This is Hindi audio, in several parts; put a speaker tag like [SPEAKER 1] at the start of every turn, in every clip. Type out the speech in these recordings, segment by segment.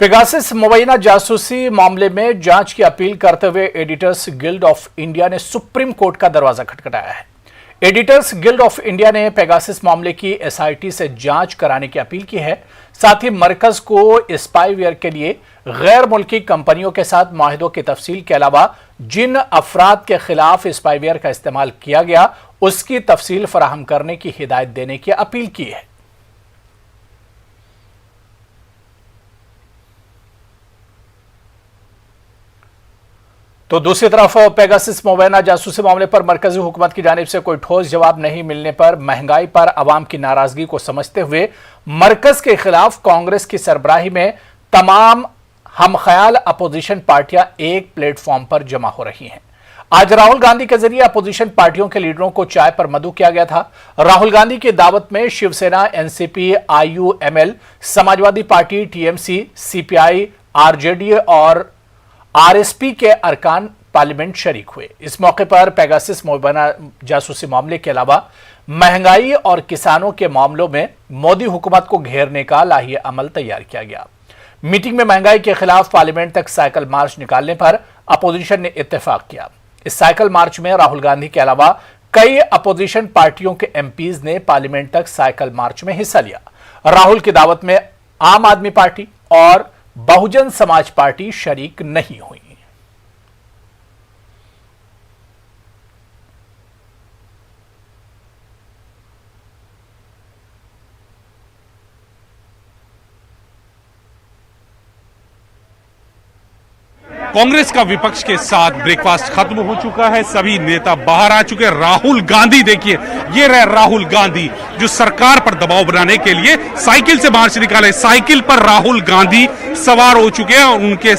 [SPEAKER 1] पेगासस मुबैना जासूसी मामले में जांच की अपील करते हुए एडिटर्स गिल्ड ऑफ इंडिया ने सुप्रीम कोर्ट का दरवाजा खटखटाया है। एडिटर्स गिल्ड ऑफ इंडिया ने पेगासस मामले की एसआईटी से जांच कराने की अपील की है। साथ ही मरकज को स्पाईवेयर के लिए गैर मुल्की कंपनियों के साथ माहिदों की तफसील के अलावा जिन अफराद के खिलाफ स्पाईवेयर का इस्तेमाल किया गया उसकी तफसील फराहम करने की हिदायत देने की अपील की है। तो दूसरी तरफ पेगासस मुबैना जासूसी मामले पर मरकजी हुकूमत की जानिब से कोई ठोस जवाब नहीं मिलने पर महंगाई पर अवाम की नाराजगी को समझते हुए मरकज के खिलाफ कांग्रेस की सरबराही में तमाम हमख्याल अपोजिशन पार्टियां एक प्लेटफॉर्म पर जमा हो रही हैं। आज राहुल गांधी के जरिए अपोजिशन पार्टियों के लीडरों को चाय पर मधु किया गया था। राहुल गांधी की दावत में Shiv Sena, NCP, IUML, Samajwadi party, TMC, CPI, RJD और आरएसपी के अरकान पार्लियामेंट शरीक हुए। इस मौके पर पेगासस मुबैना जासूसी मामले के अलावा महंगाई और किसानों के मामलों में मोदी हुकूमत को घेरने का लाही अमल तैयार किया गया। मीटिंग में महंगाई के खिलाफ पार्लियामेंट तक साइकिल मार्च निकालने पर अपोजिशन ने इत्तेफाक किया। इस साइकिल मार्च में राहुल गांधी के अलावा कई अपोजिशन पार्टियों के एमपीज ने पार्लियामेंट तक साइकिल मार्च में हिस्सा लिया। राहुल की दावत में आम आदमी पार्टी और बहुजन समाज पार्टी शरीक नहीं हुई।
[SPEAKER 2] कांग्रेस का विपक्ष के साथ ब्रेकफास्ट खत्म हो चुका है। सभी नेता बाहर आ चुके हैं। राहुल गांधी देखिए, ये रहे राहुल गांधी जो सरकार पर दबाव बनाने के लिए साइकिल से मार्च निकाले। साइकिल पर राहुल गांधी सवार हो चुके हैं और उनके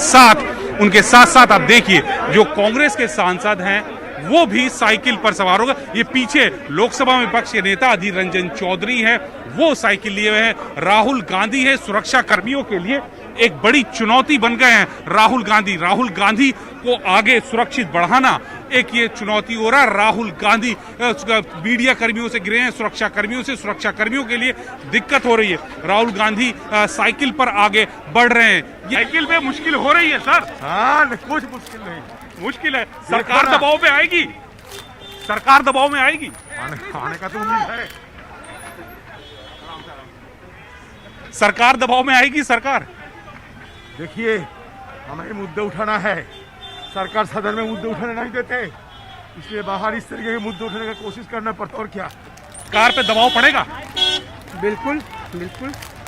[SPEAKER 2] साथ साथ आप देखिए जो कांग्रेस के सांसद हैं वो भी साइकिल पर सवार होगा। ये पीछे लोकसभा में विपक्ष के नेता अधीर रंजन चौधरी हैं, वो साइकिल लिए हुए हैं। राहुल गांधी है सुरक्षा कर्मियों के लिए एक बड़ी चुनौती बन गए हैं। राहुल गांधी को आगे सुरक्षित बढ़ाना एक ये चुनौती हो रहा है। राहुल गांधी मीडिया कर्मियों से घिरे हैं, सुरक्षा कर्मियों के लिए दिक्कत हो रही है। राहुल गांधी साइकिल पर आगे बढ़ रहे हैं। साइकिल पे मुश्किल हो रही है सर।
[SPEAKER 3] हाँ, कुछ मुश्किल नहीं,
[SPEAKER 2] मुश्किल है। सरकार दबाव में आएगी,
[SPEAKER 3] आने का तो उम्मीद है।
[SPEAKER 2] सरकार दबाव में आएगी। सरकार
[SPEAKER 3] देखिए, हमें मुद्दे उठाना है, सरकार सदन में मुद्दे उठाने नहीं देते, इसलिए बाहर इस तरीके के मुद्दे उठाने की कोशिश करना पड़ता। और क्या
[SPEAKER 2] सरकार पे दबाव पड़ेगा?
[SPEAKER 3] बिल्कुल।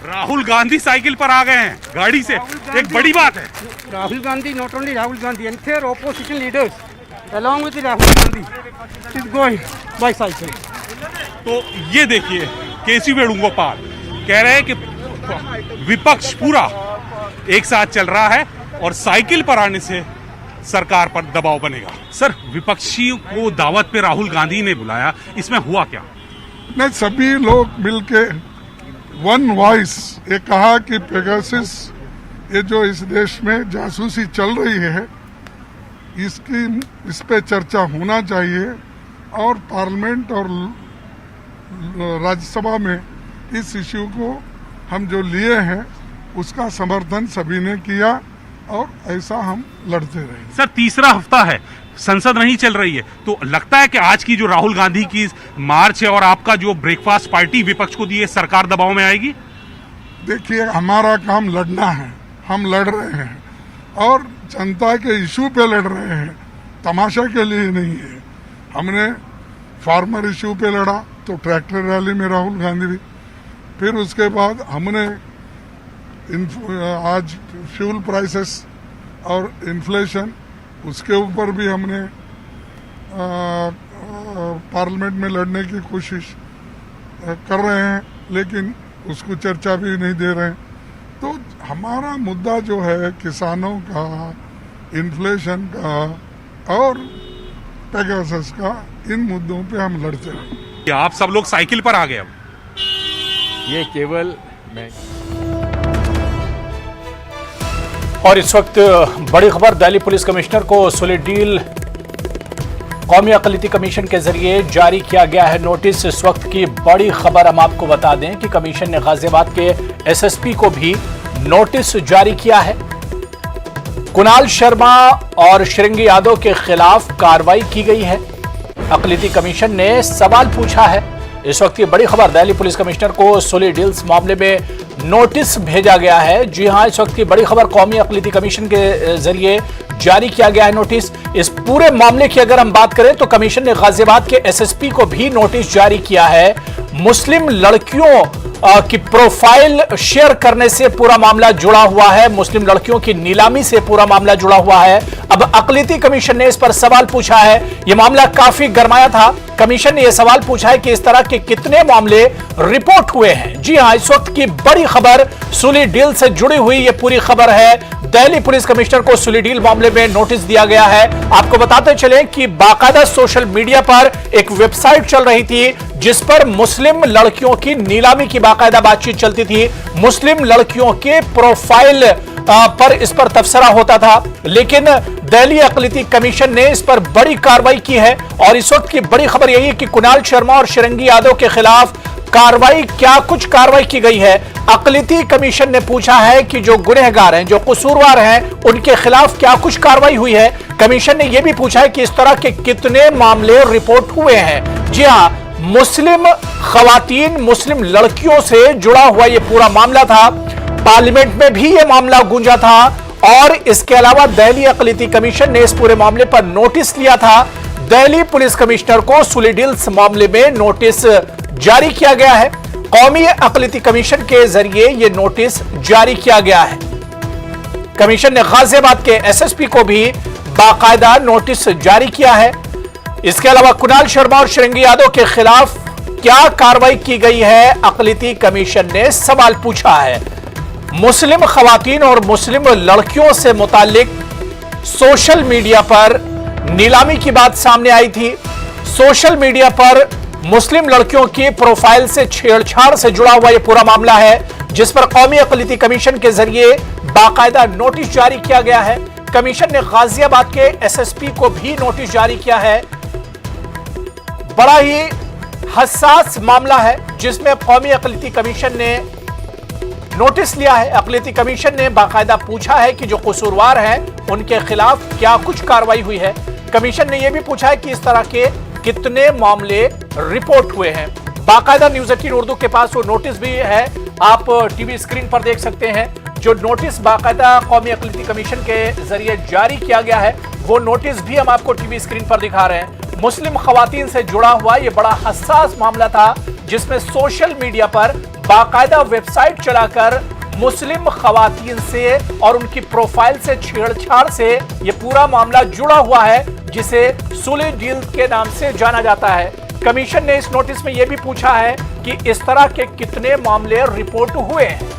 [SPEAKER 2] राहुल गांधी साइकिल पर आ गए हैं गाड़ी से, एक बड़ी बात है।
[SPEAKER 4] Rahul Gandhi, not only Rahul Gandhi, entire opposition leaders, along with Rahul Gandhi, is going by cycle.
[SPEAKER 2] तो ये देखिए केसी वेणुगोपाल कह रहे हैं कि विपक्ष पूरा एक साथ चल रहा है और साइकिल पर आने से सरकार पर दबाव बनेगा। सर, विपक्षियों को दावत पे राहुल गांधी ने बुलाया, इसमें हुआ क्या?
[SPEAKER 5] नहीं, सभी लोग मिलके वन वॉइस ये कहा कि पेगासस ये जो इस देश में जासूसी चल रही है इस पे चर्चा होना चाहिए और पार्लियामेंट और राज्यसभा में इस इश्यू को हम जो लिए हैं उसका समर्थन सभी ने किया और ऐसा हम लड़ते रहे।
[SPEAKER 2] सर, तीसरा हफ्ता है, संसद नहीं चल रही है, तो लगता है कि आज की जो राहुल गांधी की मार्च है और आपका जो ब्रेकफास्ट पार्टी विपक्ष को दिए सरकार दबाव में आएगी?
[SPEAKER 5] देखिए, हमारा काम लड़ना है, हम लड़ रहे हैं और जनता के इशू पे लड़ रहे हैं, तमाशा के लिए नहीं है। हमने फार्मर इशू पे लड़ा तो ट्रैक्टर रैली में राहुल गांधी भी, फिर उसके बाद हमने आज फ्यूल प्राइसेस और इन्फ्लेशन उसके ऊपर भी हमने पार्लियामेंट में लड़ने की कोशिश कर रहे हैं, लेकिन उसको चर्चा भी नहीं दे रहे हैं। तो हमारा मुद्दा जो है किसानों का, इन्फ्लेशन का और पेगासस का, इन मुद्दों पे हम लड़ते हैं।
[SPEAKER 2] आप सब लोग साइकिल पर आ गए। अब
[SPEAKER 1] ये केवल मैं और इस वक्त बड़ी खबर, दिल्ली पुलिस कमिश्नर को सुलह डील कौमी अक़लियती कमीशन के जरिए जारी किया गया है नोटिस। इस वक्त की बड़ी खबर हम आपको बता दें कि कमीशन ने गाजियाबाद के एसएसपी को भी नोटिस जारी किया है। कुणाल शर्मा और श्रृंगी यादव के खिलाफ कार्रवाई की गई है। अक़लियती कमीशन ने सवाल पूछा है। इस वक्त की बड़ी खबर, दिल्ली पुलिस कमिश्नर को सुली डील्स मामले में नोटिस भेजा गया है। जी हां, इस वक्त की बड़ी खबर, कौमी अक़लियती कमीशन के जरिए जारी किया गया है नोटिस। इस पूरे मामले की अगर हम बात करें तो कमीशन ने गाजियाबाद के एसएसपी को भी नोटिस जारी किया है। मुस्लिम लड़कियों की प्रोफाइल शेयर करने से पूरा मामला जुड़ा हुआ है। मुस्लिम लड़कियों की नीलामी से पूरा मामला जुड़ा हुआ है। अब अक़लियती कमीशन ने इस पर सवाल पूछा है। यह मामला काफी गरमाया था। कमीशन ने यह सवाल पूछा है कि इस तरह के कितने मामले रिपोर्ट हुए हैं। जी हां, इस वक्त की बड़ी खबर, सुली डील से जुड़ी हुई यह पूरी खबर है। दिल्ली पुलिस कमिश्नर को सुली डील मामले में नोटिस दिया गया है। आपको बताते चले कि बाकायदा सोशल मीडिया पर एक वेबसाइट चल रही थी जिस पर मुस्लिम लड़कियों की नीलामी की बाकायदा बातचीत चलती थी। मुस्लिम लड़कियों के प्रोफाइल पर इस पर तबसरा होता था, लेकिन दिल्ली अक़लियती कमीशन ने इस पर बड़ी कार्रवाई की है। और इस वक्त की बड़ी खबर यही है कि कुणाल शर्मा और श्रृंगी यादव के खिलाफ कार्रवाई, क्या कुछ कार्रवाई की गई है। अक़लियती कमीशन ने पूछा है कि जो गुनहगार हैं, जो कसूरवार हैं, उनके खिलाफ क्या कुछ कार्रवाई हुई है। कमीशन ने यह भी पूछा है कि इस तरह के कितने मामले रिपोर्ट हुए हैं। जी हां, मुस्लिम खवातीन, मुस्लिम लड़कियों से जुड़ा हुआ यह पूरा मामला था। पार्लियामेंट में भी यह मामला गूंजा था और इसके अलावा दिल्ली अक़लियती कमीशन ने इस पूरे मामले पर नोटिस लिया था। दिल्ली पुलिस कमिश्नर को सुली डील्स मामले में नोटिस जारी किया गया है। कौमी अक़लियती कमीशन के जरिए यह नोटिस जारी किया गया है। कमीशन ने गाजियाबाद के एसएसपी को भी बाकायदा नोटिस जारी किया है। इसके अलावा कुणाल शर्मा और श्रृंगी यादव के खिलाफ क्या कार्रवाई की गई है, अक़लियती कमीशन ने सवाल पूछा है। मुस्लिम खवातीन और मुस्लिम लड़कियों से मुताल्लिक सोशल मीडिया पर नीलामी की बात सामने आई थी। सोशल मीडिया पर मुस्लिम लड़कियों की प्रोफाइल से छेड़छाड़ से जुड़ा हुआ यह पूरा मामला है, जिस पर कौमी अक़लियती कमीशन के जरिए बाकायदा नोटिस जारी किया गया है। कमीशन ने गाजियाबाद के एसएसपी को भी नोटिस जारी किया है। बड़ा ही हसास मामला है जिसमें कौमी अक़लियती कमीशन ने नोटिस लिया है। अक़लियती कमीशन ने बाकायदा पूछा है कि जो कसूरवार हैं उनके खिलाफ क्या कुछ कार्रवाई हुई है। कमीशन ने यह भी पूछा है कि इस तरह के कितने मामले रिपोर्ट हुए हैं। बाकायदा न्यूज़ 18 उर्दू के पास वो नोटिस भी है, आप टीवी स्क्रीन पर देख सकते हैं। जो नोटिस बाकायदा कौमी अक़लियती कमीशन के जरिए जारी किया गया है, वो नोटिस भी हम आपको टीवी स्क्रीन पर दिखा रहे हैं। मुस्लिम खवातीन से जुड़ा हुआ ये बड़ा हसास मामला था, जिसमें सोशल मीडिया पर बाकायदा वेबसाइट चलाकर मुस्लिम खवातीन से और उनकी प्रोफाइल से छेड़छाड़ से ये पूरा मामला जुड़ा हुआ है, जिसे सुली डील के नाम से जाना जाता है। कमीशन ने इस नोटिस में यह भी पूछा है कि इस तरह के कितने मामले रिपोर्ट हुए हैं।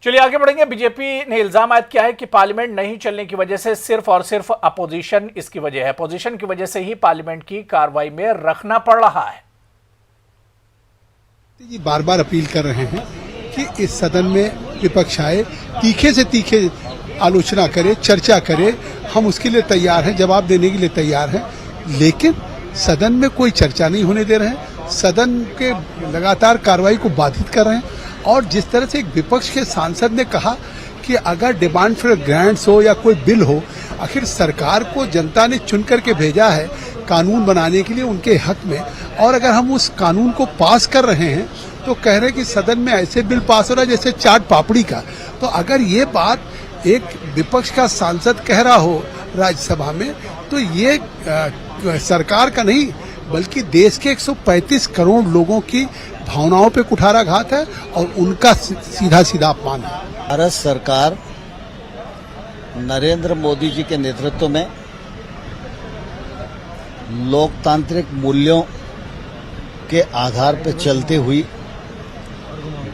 [SPEAKER 1] चलिए आगे बढ़ेंगे। बीजेपी ने इल्जाम आयद किया है कि पार्लियामेंट नहीं चलने की वजह से सिर्फ और सिर्फ अपोजिशन इसकी वजह है। अपोजिशन की वजह से ही पार्लियामेंट की कार्रवाई में रखना पड़ रहा है।
[SPEAKER 6] ये बार बार अपील कर रहे हैं कि इस सदन में विपक्ष आए, तीखे से तीखे आलोचना करे, चर्चा करे। हम उसके लिए तैयार हैं, जवाब देने के लिए तैयार हैं, लेकिन सदन में कोई चर्चा नहीं होने दे रहे हैं। सदन के लगातार कार्रवाई को बाधित कर रहे हैं। और जिस तरह से एक विपक्ष के सांसद ने कहा कि अगर डिमांड फॉर ग्रांट्स हो या कोई बिल हो, आखिर सरकार को जनता ने चुन करके भेजा है कानून बनाने के लिए उनके हक में, और अगर हम उस कानून को पास कर रहे हैं तो कह रहे हैं कि सदन में ऐसे बिल पास हो रहा है जैसे चाट पापड़ी का। तो अगर ये बात एक विपक्ष का सांसद कह रहा हो राज्यसभा में, तो ये सरकार का नहीं बल्कि देश के 135 करोड़ लोगों की भावनाओं पे कुठाराघात है और उनका सीधा सीधा अपमान है।
[SPEAKER 7] भारत सरकार नरेंद्र मोदी जी के नेतृत्व में लोकतांत्रिक मूल्यों के आधार पर चलते हुई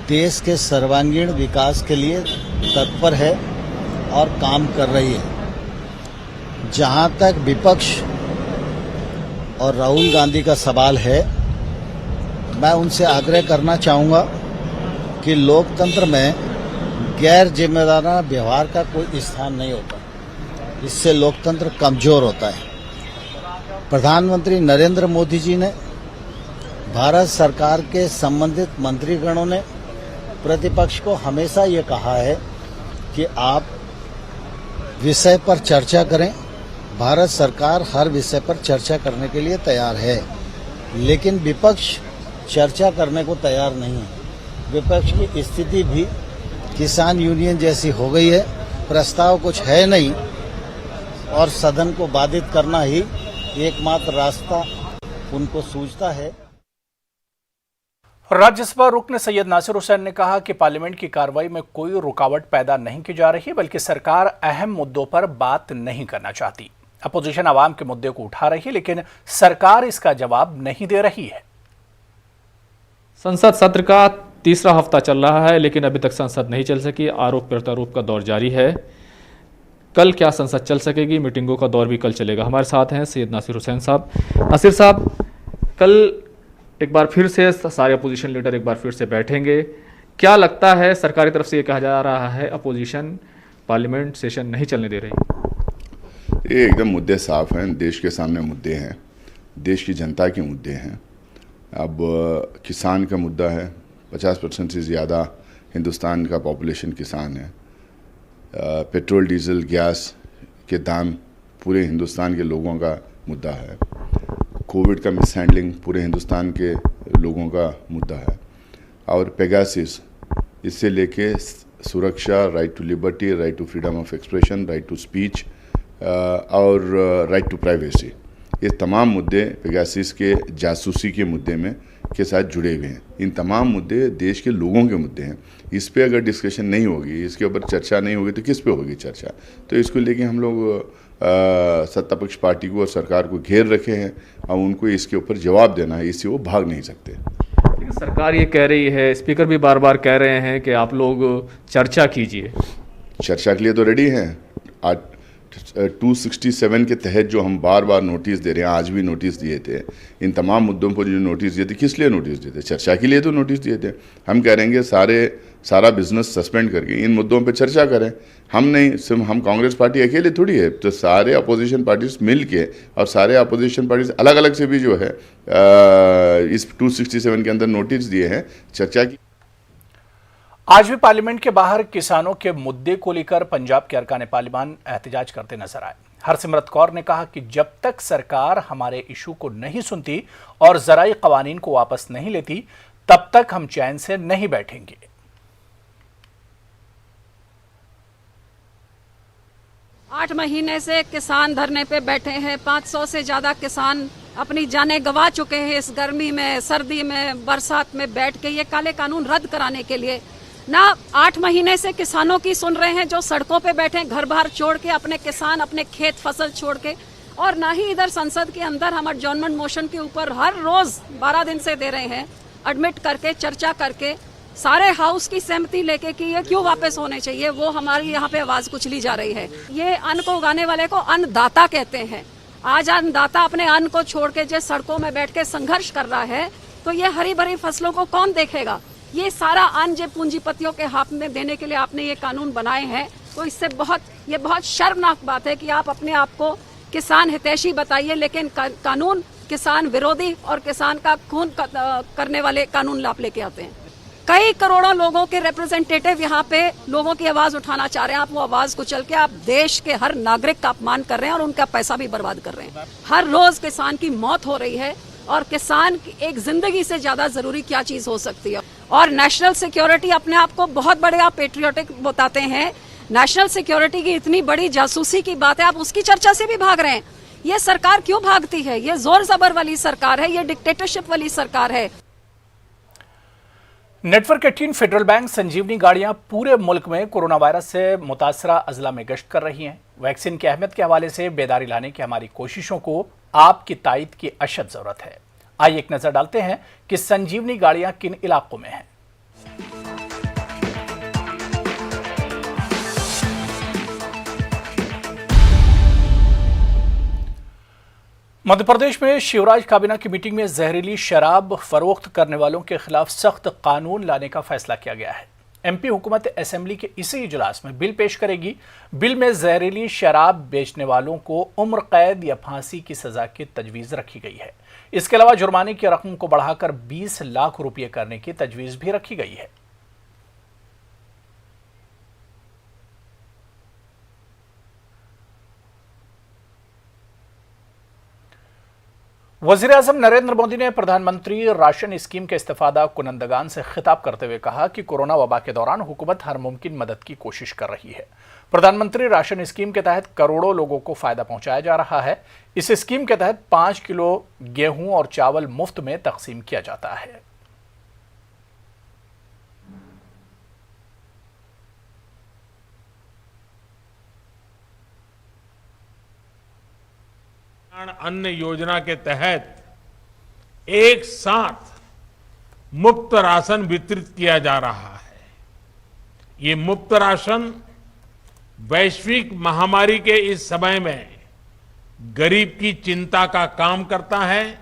[SPEAKER 7] देश के सर्वांगीण विकास के लिए तत्पर है और काम कर रही है। जहां तक विपक्ष और राहुल गांधी का सवाल है, मैं उनसे आग्रह करना चाहूँगा कि लोकतंत्र में गैर जिम्मेदाराना व्यवहार का कोई स्थान नहीं होता, इससे लोकतंत्र कमजोर होता है। प्रधानमंत्री नरेंद्र मोदी जी ने भारत सरकार के संबंधित मंत्रीगणों ने प्रतिपक्ष को हमेशा ये कहा है कि आप विषय पर चर्चा करें। भारत सरकार हर विषय पर चर्चा करने के लिए तैयार है, लेकिन विपक्ष चर्चा करने को तैयार नहीं है। विपक्ष की स्थिति भी किसान यूनियन जैसी हो गई है। प्रस्ताव कुछ है नहीं और सदन को बाधित करना ही एकमात्र रास्ता उनको सूझता है।
[SPEAKER 1] राज्यसभा रुकन सैयद नासिर हुसैन ने कहा कि पार्लियामेंट की कार्रवाई में कोई रुकावट पैदा नहीं की जा रही, बल्कि सरकार अहम मुद्दों पर बात नहीं करना चाहती। अपोजिशन आवाम के मुद्दे को उठा रही है, लेकिन सरकार इसका जवाब नहीं दे रही है।
[SPEAKER 8] संसद सत्र का तीसरा हफ्ता चल रहा है, लेकिन अभी तक संसद नहीं चल सकी। आरोप प्रत्यारोप का दौर जारी है। कल क्या संसद चल सकेगी? मीटिंगों का दौर भी कल चलेगा। हमारे साथ हैं सैयद नासिर हुसैन साहब। नासिर साहब, कल एक बार फिर से सारे अपोजिशन लीडर एक बार फिर से बैठेंगे। क्या लगता है, सरकार की तरफ से ये कहा जा रहा है अपोजिशन पार्लियामेंट सेशन नहीं चलने दे रही?
[SPEAKER 9] ये एकदम मुद्दे साफ हैं। देश के सामने मुद्दे हैं, देश की जनता के मुद्दे हैं। अब किसान का मुद्दा है। 50% से ज़्यादा हिंदुस्तान का पॉपुलेशन किसान है। पेट्रोल, डीजल, गैस के दाम पूरे हिंदुस्तान के लोगों का मुद्दा है। कोविड का मिस हैंडलिंग पूरे हिंदुस्तान के लोगों का मुद्दा है। और पेगासिस, इससे लेके सुरक्षा, right to liberty, right to freedom of expression, right to speech और राइट टू प्राइवेसी, ये तमाम मुद्दे पेगासिस के जासूसी के मुद्दे में के साथ जुड़े हुए हैं। इन तमाम मुद्दे देश के लोगों के मुद्दे हैं। इस पे अगर डिस्कशन नहीं होगी, इसके ऊपर चर्चा नहीं होगी, तो किस पे होगी चर्चा? तो इसको लेके हम लोग सत्तापक्ष पार्टी को और सरकार को घेर रखे हैं और उनको इसके ऊपर जवाब देना है। इससे वो भाग नहीं सकते।
[SPEAKER 8] लेकिन सरकार ये कह रही है, स्पीकर भी बार बार कह रहे हैं कि आप लोग चर्चा कीजिए।
[SPEAKER 9] चर्चा के लिए तो रेडी हैं। आज 267 के तहत जो हम बार बार नोटिस दे रहे हैं, आज भी नोटिस दिए थे। इन तमाम मुद्दों पर जो नोटिस दिए थे, किस लिए नोटिस दिए थे? चर्चा के लिए तो नोटिस दिए थे। हम कह रहे हैं सारा बिजनेस सस्पेंड करके इन मुद्दों पर चर्चा करें। हम नहीं, सिर्फ हम कांग्रेस पार्टी अकेले थोड़ी है, तो सारे अपोजिशन पार्टीज मिल के और सारे अपोजिशन पार्टीज अलग अलग से भी जो है इस 267 के अंदर नोटिस दिए हैं चर्चा की।
[SPEAKER 1] आज भी पार्लियामेंट के बाहर किसानों के मुद्दे को लेकर पंजाब के अरकान पार्लियामान एहतजाज करते नजर आए। हरसिमरत कौर ने कहा कि जब तक सरकार हमारे इशू को नहीं सुनती और ज़राई कवानीन को वापस नहीं लेती, तब तक हम चैन से नहीं बैठेंगे।
[SPEAKER 10] 8 महीने से किसान धरने पे बैठे हैं। 500 से ज्यादा किसान अपनी जानें गंवा चुके हैं इस गर्मी में, सर्दी में, बरसात में बैठ के ये काले कानून रद्द कराने के लिए। ना 8 महीने से किसानों की सुन रहे हैं जो सड़कों पे बैठे, घर बार छोड़ के, अपने किसान अपने खेत फसल छोड़ के, और ना ही इधर संसद के अंदर हम एडजॉर्नमेंट मोशन के ऊपर हर रोज 12 दिन से दे रहे हैं, एडमिट करके, चर्चा करके, सारे हाउस की सहमति लेके कि ये क्यों वापस होने चाहिए, वो हमारी यहाँ पे आवाज कुचली जा रही है। ये अन्न को उगाने वाले को अन्नदाता कहते हैं। आज अन्नदाता अपने अन्न को छोड़ के जो सड़कों में बैठ के संघर्ष कर रहा है, तो ये हरी भरी फसलों को कौन देखेगा? ये सारा अन्न जो पूंजीपतियों के हाथ में देने के लिए आपने ये कानून बनाए हैं, तो इससे बहुत शर्मनाक बात है कि आप अपने आप को किसान हितैषी बताइए, लेकिन कानून किसान विरोधी और किसान का खून करने वाले कानून आप लेके आते हैं। कई करोड़ों लोगों के रिप्रेजेंटेटिव यहाँ पे लोगों की आवाज उठाना चाह रहे हैं। आप वो आवाज को चल के आप देश के हर नागरिक का अपमान कर रहे हैं और उनका पैसा भी बर्बाद कर रहे हैं। हर रोज किसान की मौत हो रही है, और किसान की एक जिंदगी से ज्यादा जरूरी क्या चीज हो सकती है? और नेशनल सिक्योरिटी अपने आप को बहुत बड़े आप पेट्रियोटिक बताते हैं। नेशनल सिक्योरिटी की इतनी बड़ी जासूसी की बात है, आप उसकी चर्चा से भी भाग रहे हैं। ये सरकार क्यों भागती है? ये जोर जबर वाली सरकार है, ये डिक्टेटरशिप वाली सरकार है।
[SPEAKER 1] नेटवर्क 18 फेडरल बैंक संजीवनी गाड़ियां पूरे मुल्क में कोरोना वायरस से मुतासरा अजला में गश्त कर रही हैं। वैक्सीन की अहमियत के हवाले से बेदारी लाने की हमारी कोशिशों को आपकी तायद की अशद जरूरत है। आइए एक नजर डालते हैं कि संजीवनी गाड़ियां किन इलाकों में हैं। मध्य प्रदेश में शिवराज काबीना की मीटिंग में जहरीली शराब फरोख्त करने वालों के खिलाफ सख्त कानून लाने का फैसला किया गया है। एमपी हुकूमत असेंबली के इसी इजलास में बिल पेश करेगी। बिल में जहरीली शराब बेचने वालों को उम्र कैद या फांसी की सजा की तजवीज़ रखी गई है। इसके अलावा जुर्माने की रकम को बढ़ाकर 20 लाख रुपये करने की तजवीज भी रखी गई है। वज़ीर-ए-आज़म नरेंद्र मोदी ने प्रधानमंत्री राशन स्कीम के इस्तेफादा कुनंदगान से खिताब करते हुए कहा कि कोरोना वबा के दौरान हुकूमत हर मुमकिन मदद की कोशिश कर रही है। प्रधानमंत्री राशन स्कीम के तहत करोड़ों लोगों को फायदा पहुंचाया जा रहा है। इस स्कीम के तहत 5 किलो गेहूं और चावल मुफ्त में तकसीम किया जाता है।
[SPEAKER 11] अन्न योजना के तहत एक साथ मुफ्त राशन वितरित किया जा रहा है। ये मुफ्त राशन वैश्विक महामारी के इस समय में गरीब की चिंता का काम करता है,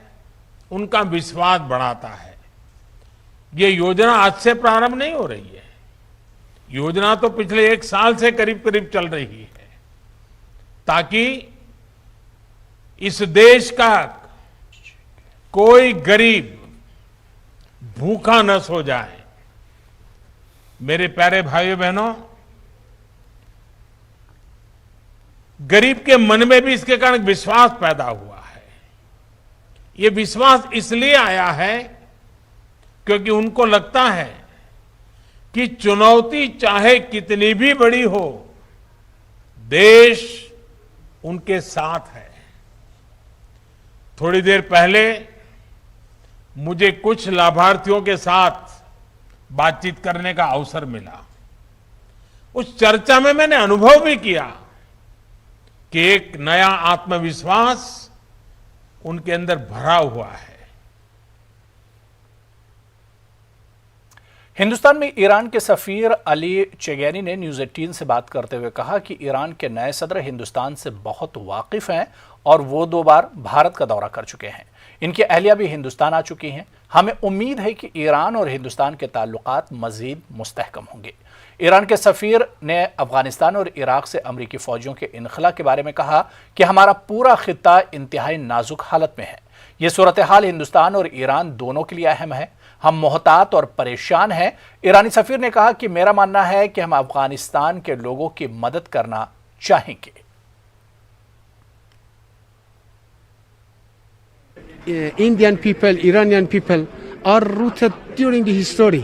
[SPEAKER 11] उनका विश्वास बढ़ाता है। ये योजना आज से प्रारंभ नहीं हो रही है, योजना तो पिछले 1 साल से करीब करीब चल रही है, ताकि इस देश का कोई गरीब भूखा न सो जाए। मेरे प्यारे भाइयों बहनों, गरीब के मन में भी इसके कारण विश्वास पैदा हुआ है। ये विश्वास इसलिए आया है क्योंकि उनको लगता है कि चुनौती चाहे कितनी भी बड़ी हो, देश उनके साथ है। थोड़ी देर पहले मुझे कुछ लाभार्थियों के साथ बातचीत करने का अवसर मिला। उस चर्चा में मैंने अनुभव भी किया कि एक नया आत्मविश्वास उनके अंदर भरा हुआ है।
[SPEAKER 1] हिंदुस्तान में ईरान के सफीर अली चेगैनी ने न्यूज़ 18 से बात करते हुए कहा कि ईरान के नए सदर हिंदुस्तान से बहुत वाकिफ हैं और वो 2 बार भारत का दौरा कर चुके हैं। इनकी अहलिया भी हिंदुस्तान आ चुकी हैं। हमें उम्मीद है कि ईरान और हिंदुस्तान के ताल्लुकात मजीद मुस्तहकम होंगे। ईरान के सफीर ने अफगानिस्तान और इराक से अमरीकी फौजियों के इनखला के बारे में कहा कि हमारा पूरा खित्ता इंतहाई नाजुक हालत में है। ये सूरत हाल हिंदुस्तान और ईरान दोनों के लिए अहम है। हम मोहतात और परेशान हैं। ईरानी सफीर ने कहा कि मेरा मानना है कि हम अफगानिस्तान के लोगों की मदद करना चाहेंगे।
[SPEAKER 4] Indian people, Iranian people are rooted during the history,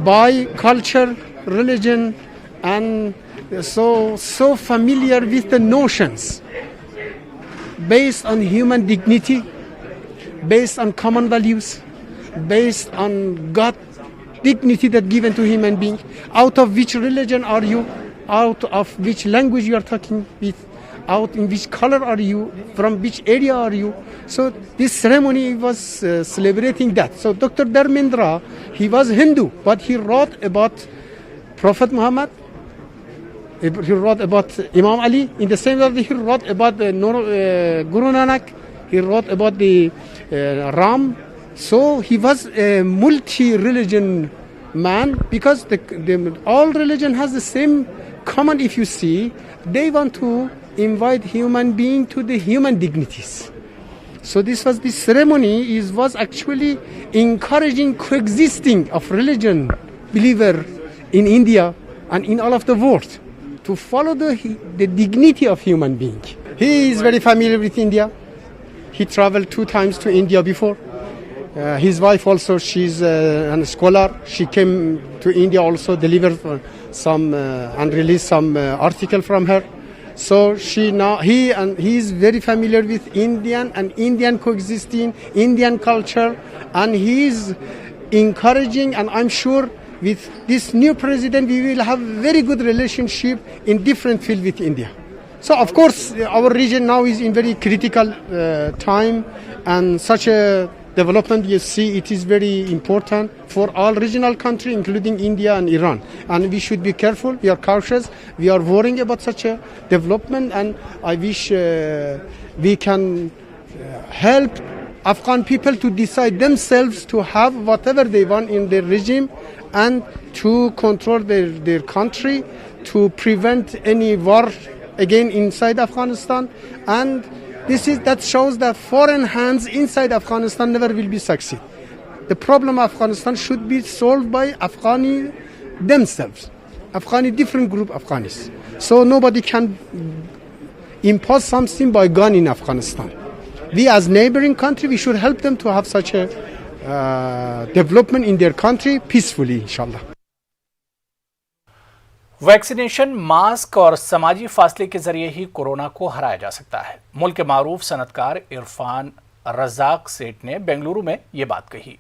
[SPEAKER 4] by culture, religion, and so familiar with the notions based on human dignity, based on common values, based on God dignity that given to human being. Out of which religion are you? Out of which language you are talking with? Out in which color are you? From which area are you? So this ceremony was celebrating that. So Dr. Dharmendra, he was Hindu, but he wrote about Prophet Muhammad. He wrote about Imam Ali. In the same way, he wrote about Guru Nanak. He wrote about the Ram. So he was a multi-religion man because all religion has the same common. If you see, they want to invite human being to the human dignities. So this ceremony was actually encouraging coexisting of religion believer in India and in all of the world to follow the dignity of human being. He is very familiar with India. He traveled 2 times to India before. His wife also, she's a scholar. She came to India also, delivered some and released some article from her. So he is very familiar with Indian and Indian coexisting, Indian culture, and he is encouraging, and I'm sure with this new president we will have very good relationship in different field with India. So of course our region now is in very critical time, and such a development, you see, it is very important for all regional countries, including India and Iran. And we should be careful, we are cautious, we are worrying about such a development, and I wish we can help Afghan people to decide themselves to have whatever they want in their regime and to control their country, to prevent any war again inside Afghanistan, and That shows that foreign hands inside Afghanistan never will be succeed. The problem of Afghanistan should be solved by Afghani themselves. Afghani different group Afghanis. So nobody can impose something by gun in Afghanistan. We as neighboring country, we should help them to have such a development in their country peacefully, inshallah.
[SPEAKER 1] Vaccination, mask और समाजी फासले के जरिए ही कोरोना को हराया जा सकता है। मुल्क के मारूफ सनतकार इरफान रजाक सेठ ने बेंगलुरु में ये बात कही।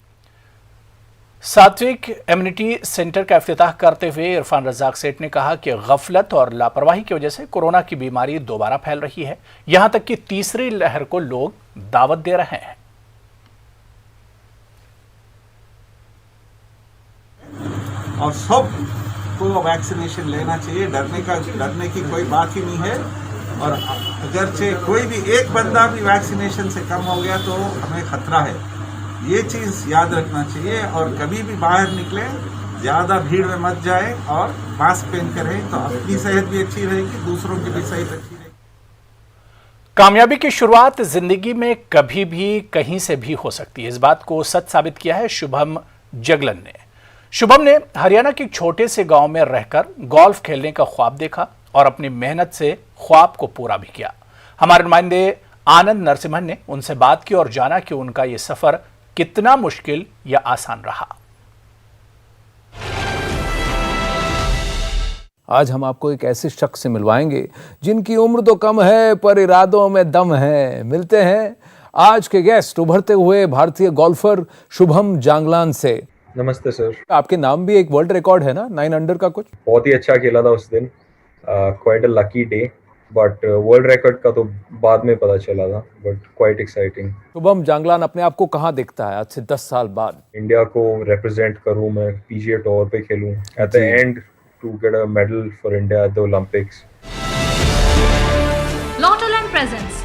[SPEAKER 1] सात्विक इम्यूनिटी सेंटर का इफ्तिताह करते हुए इरफान रजाक सेठ ने कहा कि गफलत और लापरवाही की वजह से कोरोना की बीमारी दोबारा फैल रही है। यहां तक कि तीसरी लहर को लोग दावत दे रहे हैं।
[SPEAKER 12] और सब को वैक्सीनेशन लेना चाहिए, डरने की कोई बात ही नहीं है। और अगरचे कोई भी एक बंदा भी वैक्सीनेशन से कम हो गया तो हमें खतरा है, ये चीज़ याद रखना चाहिए। और कभी भी बाहर निकले ज़्यादा भीड़ में मत जाए और मास्क पहन कर रहें, तो अपनी सेहत भी अच्छी रहेगी, दूसरों की भी सेहत अच्छी रहेगी।
[SPEAKER 1] कामयाबी की शुरुआत जिंदगी में कभी भी कहीं से भी हो सकती है। इस बात को सच साबित किया है शुभम जगलन ने। शुभम ने हरियाणा के एक छोटे से गांव में रहकर गोल्फ खेलने का ख्वाब देखा और अपनी मेहनत से ख्वाब को पूरा भी किया। हमारे नुमाइंदे आनंद नरसिम्हन ने उनसे बात की और जाना कि उनका यह सफर कितना मुश्किल या आसान रहा।
[SPEAKER 13] आज हम आपको एक ऐसे शख्स से मिलवाएंगे जिनकी उम्र तो कम है पर इरादों में दम है। मिलते हैं आज के गेस्ट उभरते हुए भारतीय गोल्फर शुभम जांगलान से।
[SPEAKER 14] नमस्ते सर।
[SPEAKER 13] आपके नाम भी एक वर्ल्ड रिकॉर्ड है ना, 9 अंडर का कुछ?
[SPEAKER 14] बहुत ही अच्छा खेला था उस दिन, quite a lucky day, but world record का तो बाद में पता चला था, बट क्वाइट एक्साइटिंग।
[SPEAKER 13] शुभम जांगलान अपने आप को कहाँ देखता है आज से 10 साल बाद?
[SPEAKER 14] इंडिया को रिप्रेजेंट करूँ मैं, पीजीए टूर पे खेलूँ, at the end to get a medal for India at the Olympics.
[SPEAKER 15] Lottoland presents